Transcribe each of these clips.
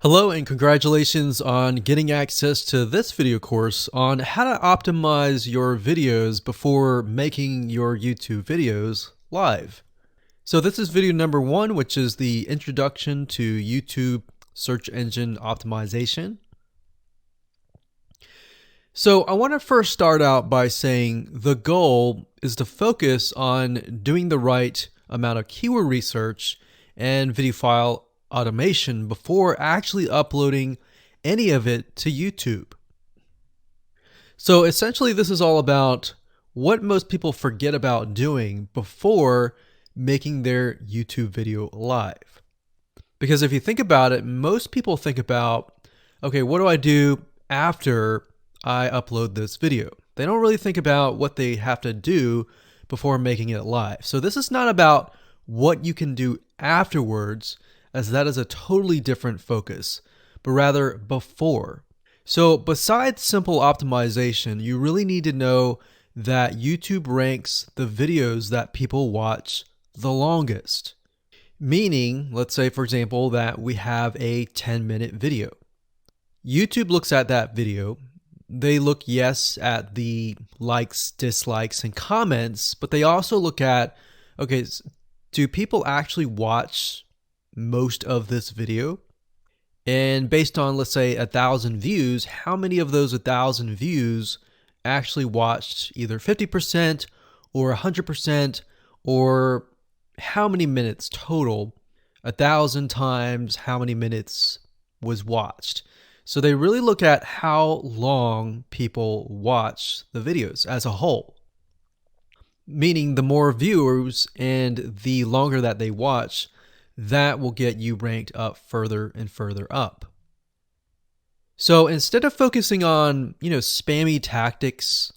Hello and congratulations on getting access to this video course on how to optimize your videos before making your YouTube videos live. So this is video number 1, which is the introduction to YouTube search engine optimization. So I want to first start out by saying the goal is to focus on doing the right amount of keyword research and video file automation before actually uploading any of it to YouTube. So essentially this is all about what most people forget about doing before making their YouTube video live. Because if you think about it, most people think about, okay, what do I do after I upload this video? They don't really think about what they have to do before making it live. So this is not about what you can do afterwards, as that is a totally different focus, but rather before. So besides simple optimization, you really need to know that YouTube ranks the videos that people watch the longest. Meaning, let's say for example that we have a 10-minute video. YouTube looks at that video. They look, yes, at the likes, dislikes, and comments, but they also look at, okay, do people actually watch most of this video? And based on, let's say, 1,000 views, how many of those 1,000 views actually watched either 50% or 100%, or how many minutes total? 1,000 times how many minutes was watched. So they really look at how long people watch the videos as a whole. Meaning the more viewers and the longer that they watch, that will get you ranked up further and further up. So instead of focusing on, spammy tactics,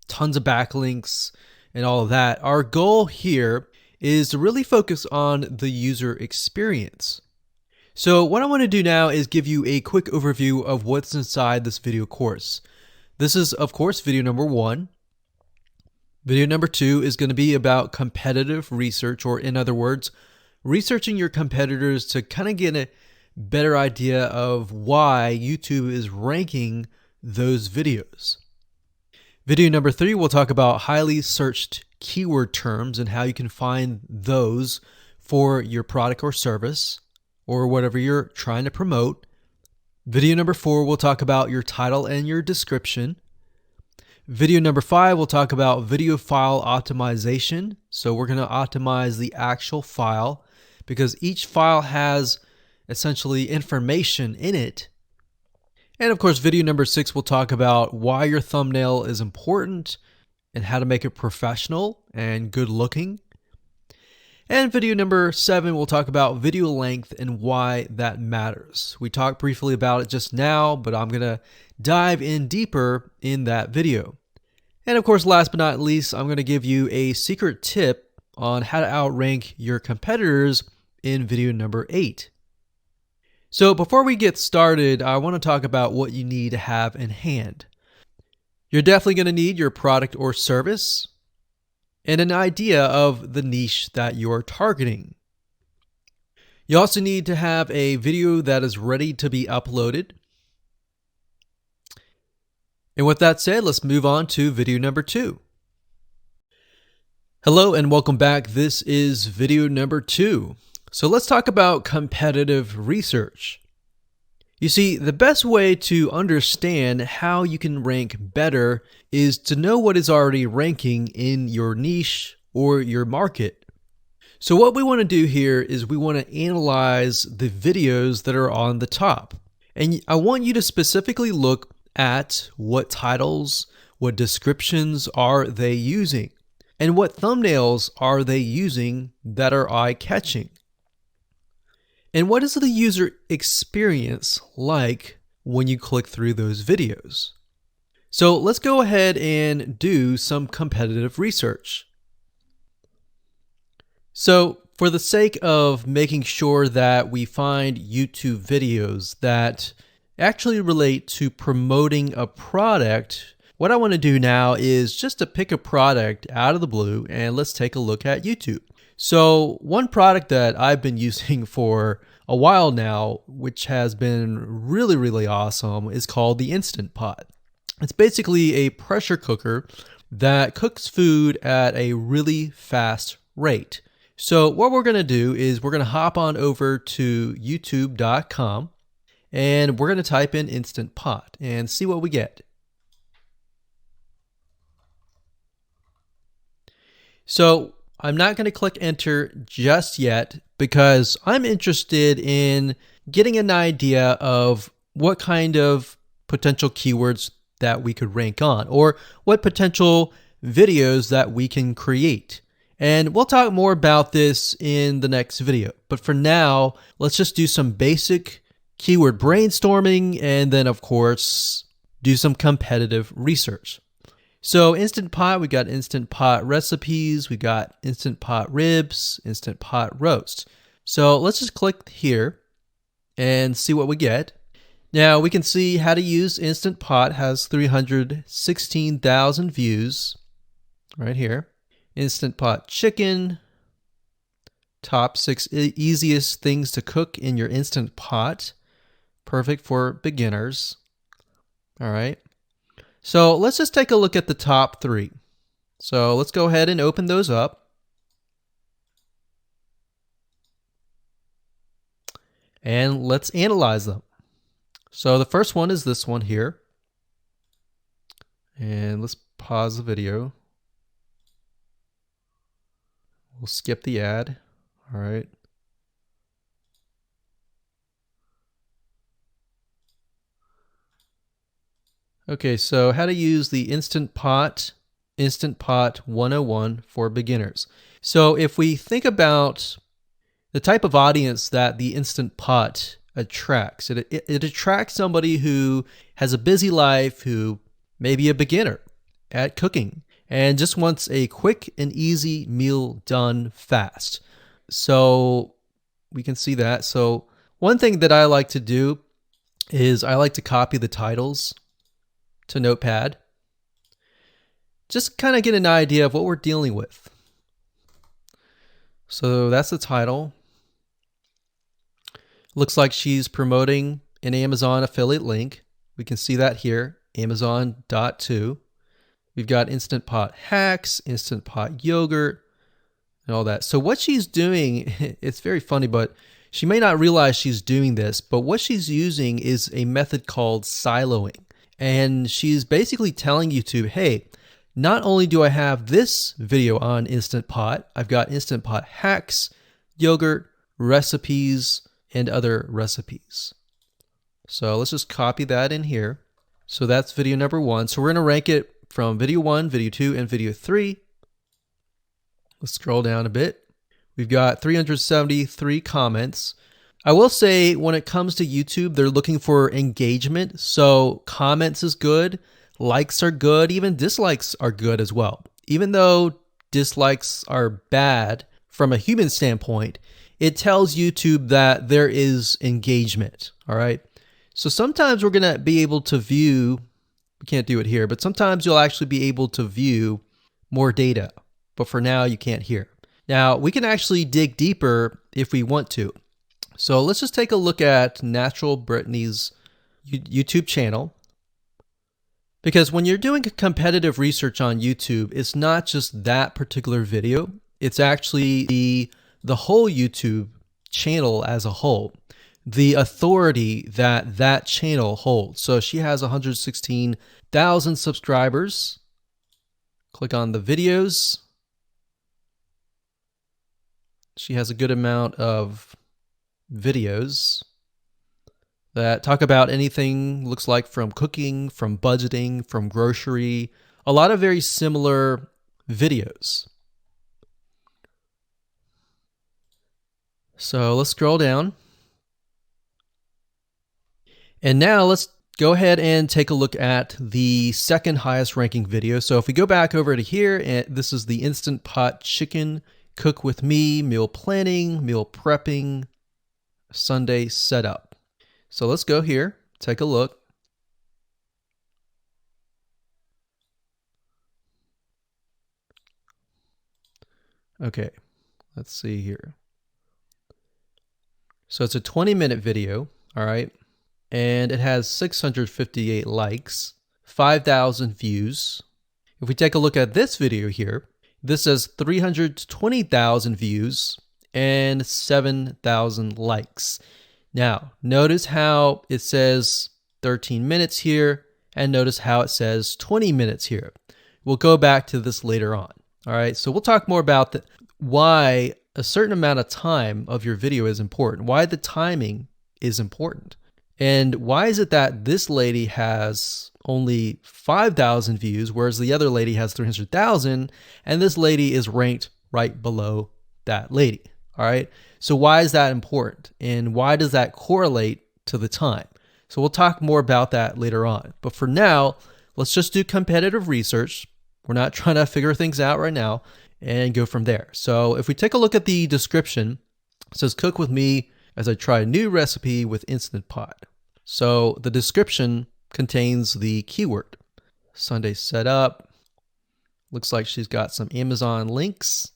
tons of backlinks, and all of that, our goal here is to really focus on the user experience. So what I want to do now is give you a quick overview of what's inside this video course. This is, of course, video number 1. Video number 2 is going to be about competitive research, or in other words, researching your competitors to kind of get a better idea of why YouTube is ranking those videos. Video number 3, we'll talk about highly searched keyword terms and how you can find those for your product or service or whatever you're trying to promote. Video number 4, we'll talk about your title and your description. Video number 5, we'll talk about video file optimization. So we're going to optimize the actual file because each file has essentially information in it. And of course, video number 6, we'll talk about why your thumbnail is important and how to make it professional and good looking. And video number 7, we'll talk about video length and why that matters. We talked briefly about it just now, but I'm going to dive in deeper in that video. And of course, last but not least, I'm going to give you a secret tip on how to outrank your competitors in video number 8. So before we get started, I want to talk about what you need to have in hand. You're definitely going to need your product or service and an idea of the niche that you're targeting. You also need to have a video that is ready to be uploaded. And with that said, let's move on to video number 2. Hello and welcome back. This is video number 2. So let's talk about competitive research. You see, the best way to understand how you can rank better is to know what is already ranking in your niche or your market. So what we want to do here is we want to analyze the videos that are on the top. And I want you to specifically look at what titles, what descriptions are they using, and what thumbnails are they using that are eye-catching. And what is the user experience like when you click through those videos? So let's go ahead and do some competitive research. So for the sake of making sure that we find YouTube videos that actually relate to promoting a product, what I want to do now is just to pick a product out of the blue and let's take a look at YouTube. So one product that I've been using for a while now, which has been really, really awesome, is called the Instant Pot. It's basically a pressure cooker that cooks food at a really fast rate. So what we're going to do is we're going to hop on over to youtube.com and we're going to type in Instant Pot and see what we get. So I'm not going to click enter just yet because I'm interested in getting an idea of what kind of potential keywords that we could rank on, or what potential videos that we can create. And we'll talk more about this in the next video. But for now, let's just do some basic keyword brainstorming and then, of course, do some competitive research. So Instant Pot, we got Instant Pot recipes, we got Instant Pot ribs, Instant Pot roast. So let's just click here and see what we get. Now we can see how to use Instant Pot has 316,000 views right here. Instant Pot chicken, top 6 easiest things to cook in your Instant Pot. Perfect for beginners. All right. So let's just take a look at the top 3. So let's go ahead and open those up. And let's analyze them. So the first one is this one here. And let's pause the video. We'll skip the ad. All right. Okay, so how to use the Instant Pot 101 for beginners. So if we think about the type of audience that the Instant Pot attracts, it attracts somebody who has a busy life, who may be a beginner at cooking and just wants a quick and easy meal done fast. So we can see that. So one thing that I like to do is I like to copy the titles to Notepad. Just kind of get an idea of what we're dealing with. So that's the title. Looks like she's promoting an Amazon affiliate link. We can see that here, Amazon.to. We've got Instant Pot hacks, Instant Pot yogurt, and all that. So what she's doing, it's very funny, but she may not realize she's doing this, but what she's using is a method called siloing. And she's basically telling YouTube, hey, not only do I have this video on Instant Pot, I've got Instant Pot hacks, yogurt, recipes, and other recipes. So let's just copy that in here. So that's video number 1. So we're going to rank it from video 1, video 2, and video 3. Let's scroll down a bit. We've got 373 comments. I will say when it comes to YouTube, they're looking for engagement. So comments is good, likes are good, even dislikes are good as well. Even though dislikes are bad from a human standpoint, it tells YouTube that there is engagement. All right. So sometimes we're going to be able to view, we can't do it here, but sometimes you'll actually be able to view more data. But for now, you can't hear. Now, we can actually dig deeper if we want to. So let's just take a look at Natural Brittany's YouTube channel. Because when you're doing competitive research on YouTube, it's not just that particular video. It's actually the whole YouTube channel as a whole. The authority that that channel holds. So she has 116,000 subscribers. Click on the videos. She has a good amount of videos that talk about anything, looks like from cooking, from budgeting, from grocery, a lot of very similar videos. So let's scroll down. And now let's go ahead and take a look at the second highest ranking video. So if we go back over to here, and this is the Instant Pot chicken, cook with me, meal planning, meal prepping, Sunday setup. So let's go here, take a look. Okay, let's see here. So it's a 20-minute video, all right? And it has 658 likes, 5,000 views. If we take a look at this video here, this has 320,000 views and 7,000 likes. Now, notice how it says 13 minutes here, and notice how it says 20 minutes here. We'll go back to this later on. All right, so we'll talk more about why a certain amount of time of your video is important, why the timing is important. And why is it that this lady has only 5,000 views, whereas the other lady has 300,000, and this lady is ranked right below that lady? All right. So why is that important? And why does that correlate to the time? So we'll talk more about that later on. But for now, let's just do competitive research. We're not trying to figure things out right now, and go from there. So if we take a look at the description, it says cook with me as I try a new recipe with Instant Pot. So the description contains the keyword. Sunday setup. Looks like she's got some Amazon links.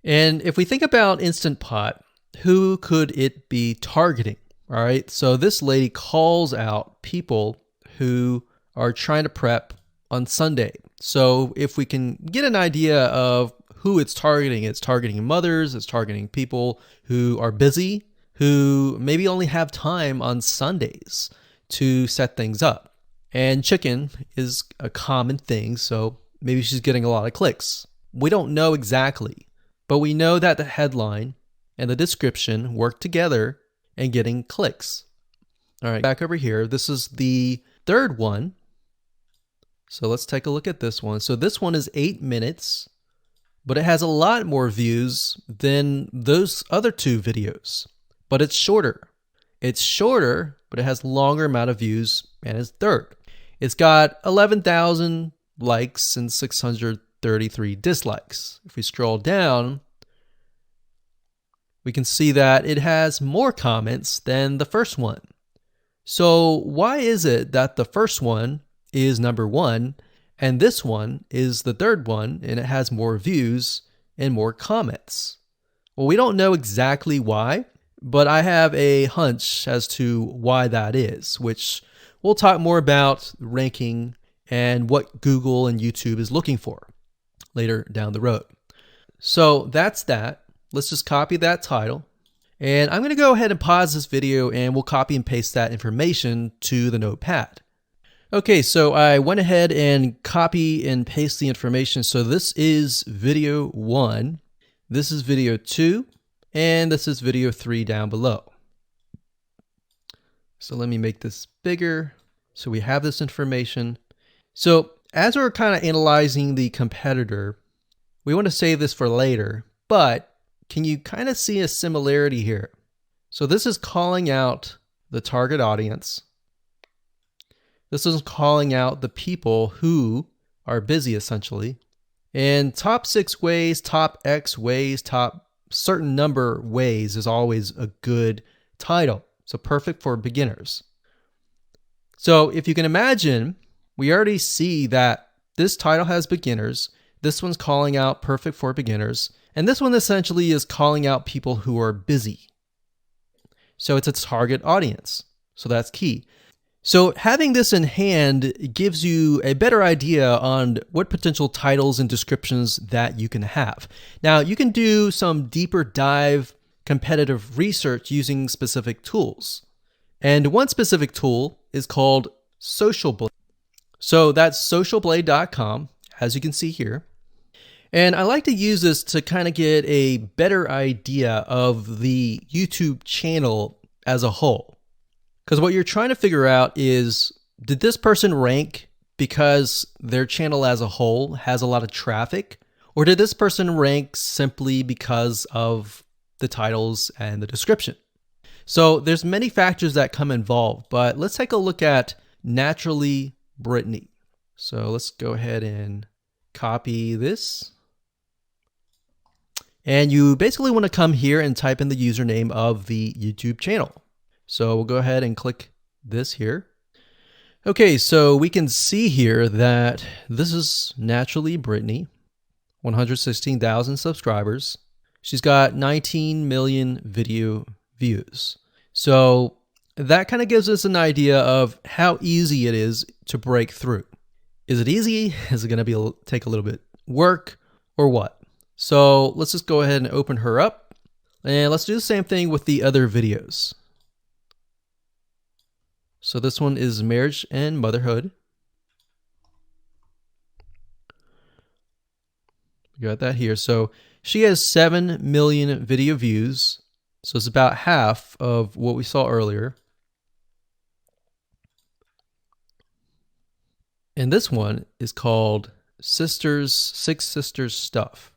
And if we think about Instant Pot, who could it be targeting? All right, so this lady calls out people who are trying to prep on Sunday. So if we can get an idea of who it's targeting mothers, it's targeting people who are busy, who maybe only have time on Sundays to set things up. And chicken is a common thing, so maybe she's getting a lot of clicks. We don't know exactly, but we know that the headline and the description work together and getting clicks. All right, back over here, this is the third one. So let's take a look at this one. So this one is 8 minutes, but it has a lot more views than those other two videos, but it's shorter. It's shorter, but it has longer amount of views, and it's third. It's got 11,000 likes and 633 dislikes. If we scroll down, we can see that it has more comments than the first one. So why is it that the first one is number one and this one is the third one and it has more views and more comments? Well, we don't know exactly why, but I have a hunch as to why that is, which we'll talk more about ranking and what Google and YouTube is looking for later down the road. So that's that. Let's just copy that title. And I'm going to go ahead and pause this video and we'll copy and paste that information to the notepad. Okay, so I went ahead and copy and paste the information. So this is video 1, this is video 2, and this is video 3 down below. So let me make this bigger. So we have this information. So as we're kind of analyzing the competitor, we want to save this for later, but can you kind of see a similarity here? So this is calling out the target audience. This is calling out the people who are busy, essentially. And top 6 ways, top X ways, top certain number ways is always a good title. So perfect for beginners. So if you can imagine, we already see that this title has beginners. This one's calling out perfect for beginners. And this one essentially is calling out people who are busy. So it's a target audience. So that's key. So having this in hand gives you a better idea on what potential titles and descriptions that you can have. Now, you can do some deeper dive competitive research using specific tools. And one specific tool is called Social Blade. So that's socialblade.com, as you can see here. And I like to use this to kind of get a better idea of the YouTube channel as a whole. Because what you're trying to figure out is, did this person rank because their channel as a whole has a lot of traffic? Or did this person rank simply because of the titles and the description? So there's many factors that come involved, but let's take a look at Naturally Brittany. So let's go ahead and copy this. And you basically want to come here and type in the username of the YouTube channel. So we'll go ahead and click this here. Okay, so we can see here that this is Naturally Brittany, 116,000 subscribers. She's got 19 million video views. So that kind of gives us an idea of how easy it is to break through. Is it easy? Is it going to take a little bit work or what? So let's just go ahead and open her up, and let's do the same thing with the other videos. So this one is marriage and motherhood. We got that here. So she has 7 million video views. So it's about half of what we saw earlier. And this one is called Six Sisters Stuff.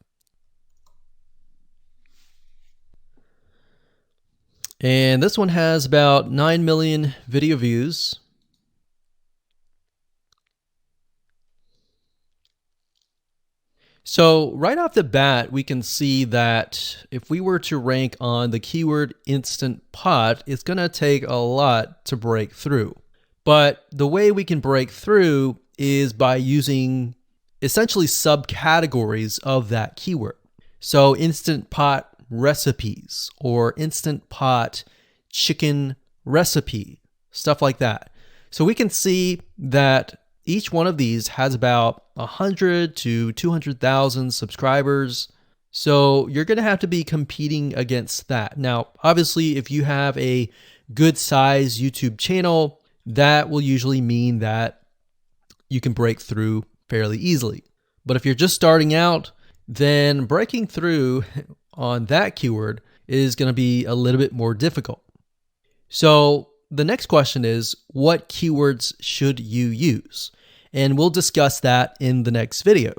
And this one has about 9 million video views. So right off the bat, we can see that if we were to rank on the keyword Instant Pot, it's going to take a lot to break through. But the way we can break through is by using essentially subcategories of that keyword. So Instant Pot recipes or Instant Pot chicken recipe, stuff like that. So we can see that each one of these has about 100 to 200,000 subscribers. So you're going to have to be competing against that. Now, obviously, if you have a good size YouTube channel, that will usually mean that you can break through fairly easily. But if you're just starting out, then breaking through on that keyword is going to be a little bit more difficult. So the next question is, what keywords should you use? And we'll discuss that in the next video.